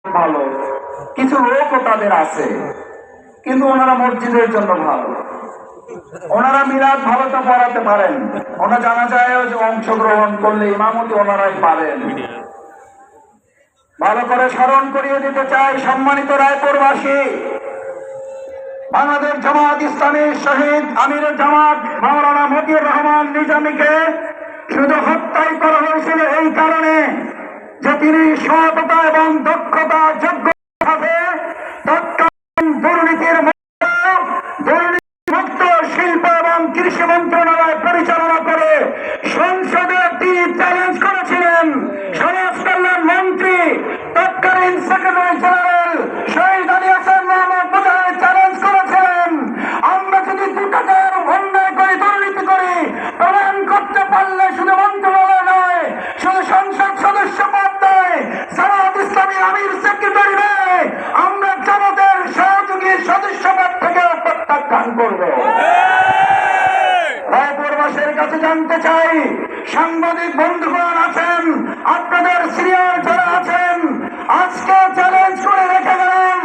ভালো, কিছু লোকও তাদের আছে, কিন্তু ওনারা মসজিদের জন্য ভালো। ওনারা মিলাদ ভালো তো পড়াতে পারেন, ওনারা জানা যায় যে অংশগ্রহণ করলে ইমামতি ওনারাই পারেন। ভালো করে স্মরণ করিয়ে দিতে চাই, সম্মানিত রায়পুরবাসী, বাংলাদেশ জামাত ইসলামী শহীদ আমির জামাত মাওলানা মতিউর রহমান নিজামীকে শুধু হত্যাই করা হয়েছিল এই কারণে যে তিনি সততা এবং দক্ষতা যোগ্যভাবে তৎকালীন দুর্নীতির মুক্ত শিল্প এবং কৃষি মন্ত্রণালয় পরিচালনা করে সংসদে তিনি চ্যালেঞ্জ করেছিলেন। সমাজ কল্যাণ মন্ত্রী তৎকালীন সেক্রেটারি জেনারেল শহীদ আলী হাসান মোহাম্মদ মুজাহিদ চ্যালেঞ্জ করেছিলেন, আমরা যদি 2 টাকার অন্যায় করে দুর্নীতি করি প্রমাণ করতে পারলে শুধু মন্ত্রণালয় নয়, শুধু সংসদ সদস্য পদ নয়, জামাত ইসলামী আমির সেক্রেটারি নয়, আমরা জামাতের সহযোগী সদস্য পদ থেকে প্রত্যাখ্যান করব। রায়পুরবাসীর কাছে জানতে চাই, সাংবাদিক বন্ধুগণ আছেন, আপনাদের সিনিয়র যারা আছেন, আজকে চ্যালেঞ্জ করে রেখে গেলাম,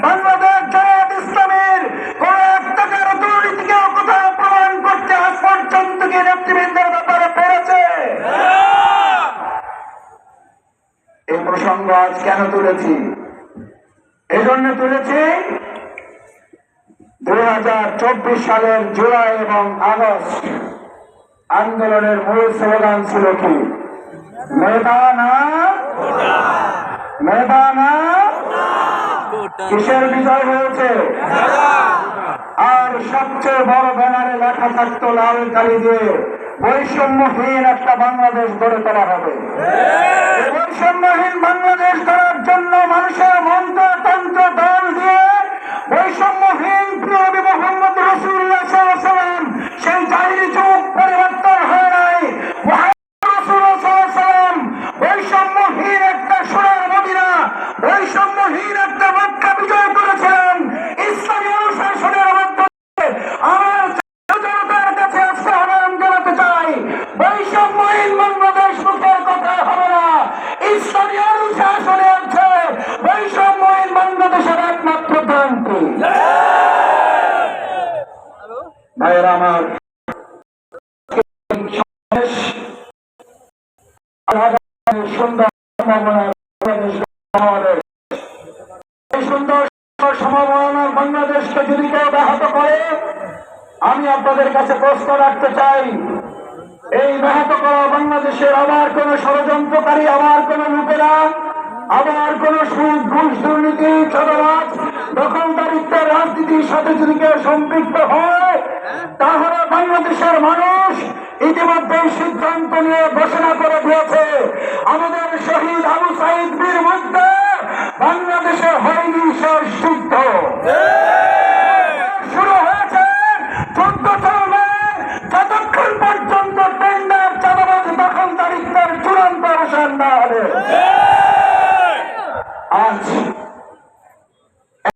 বাংলাদেশ জামাত ইসলামের কোন 1 টাকার দুর্নীতিকেও কোথাও প্রমাণ করতে আজ পর্যন্ত কি নেতৃবৃন্দের ব্যাপারে পেরেছে? এই প্রসঙ্গ আজ কেন তুলেছি? এই জন্য তুলেছি, 2024 সালের জুলাই এবং আগস্ট আন্দোলনের মূল স্লোগান ছিল কি? মেধা না মেধা না। কিসের বিজয় হয়েছে? আর সবচেয়ে বড় ব্যানারে লেখা থাকতো লাল কালি দিয়ে, বৈষম্যহীন একটা বাংলাদেশ গড়ে তোলা হবে। এই বৈষম্যহীন বাংলাদেশ গড়ার জন্য মানুষের মন্ত্রতন্ত্র দল দিয়ে বৈষম্যহীন প্রিয় মুহাম্মদ রাসূলুল্লাহ সাল্লাল্লাহু আলাইহি ওয়াসাল্লাম সেই জাহিলি যুগ পরিবর্তন হয় নাই। রাসূলুল্লাহ সাল্লাল্লাহু আলাইহি ওয়াসাল্লাম বৈষম্যহীন একটা সোনার মদিনা, বৈষম্যহীন একটা মক্কা বিজয় করেছিলেন। ইসলামী অনুশাসনের মাধ্যমে আমার জনতার কাছে আজকে আহ্বান জানাতে চাই, বৈষম্যহীন বাংলাদেশ মুখের কথা হবে না, ইসলামী অনুশাসনে আছে বৈষম্যহীন বাংলাদেশের একমাত্র ক্রান্তি। ভাইয়েরা আমার, সুন্দর সম্ভাবনার বাংলাদেশকে যদি কেউ ব্যাহত করে, আমি আপনাদের কাছে প্রশ্ন রাখতে চাই, এই ব্যাহত করা বাংলাদেশের আবার কোন ষড়যন্ত্রকারী, আবার কোন লোকেরা, আবার কোন সুদ ঘুষ দুর্নীতি চাঁদাবাজ দখলদারিত্বের রাজনীতির সাথে যদি কেউ সম্পৃক্ত হয়, তাহলে বাংলাদেশের মানুষ ইতিমধ্যে সিদ্ধান্ত নিয়ে ঘোষণা করে দিয়েছে, আমাদের শহীদ আবু সাঈদ বীর মধ্যে বাংলাদেশের হয়নি সিদ্ধ।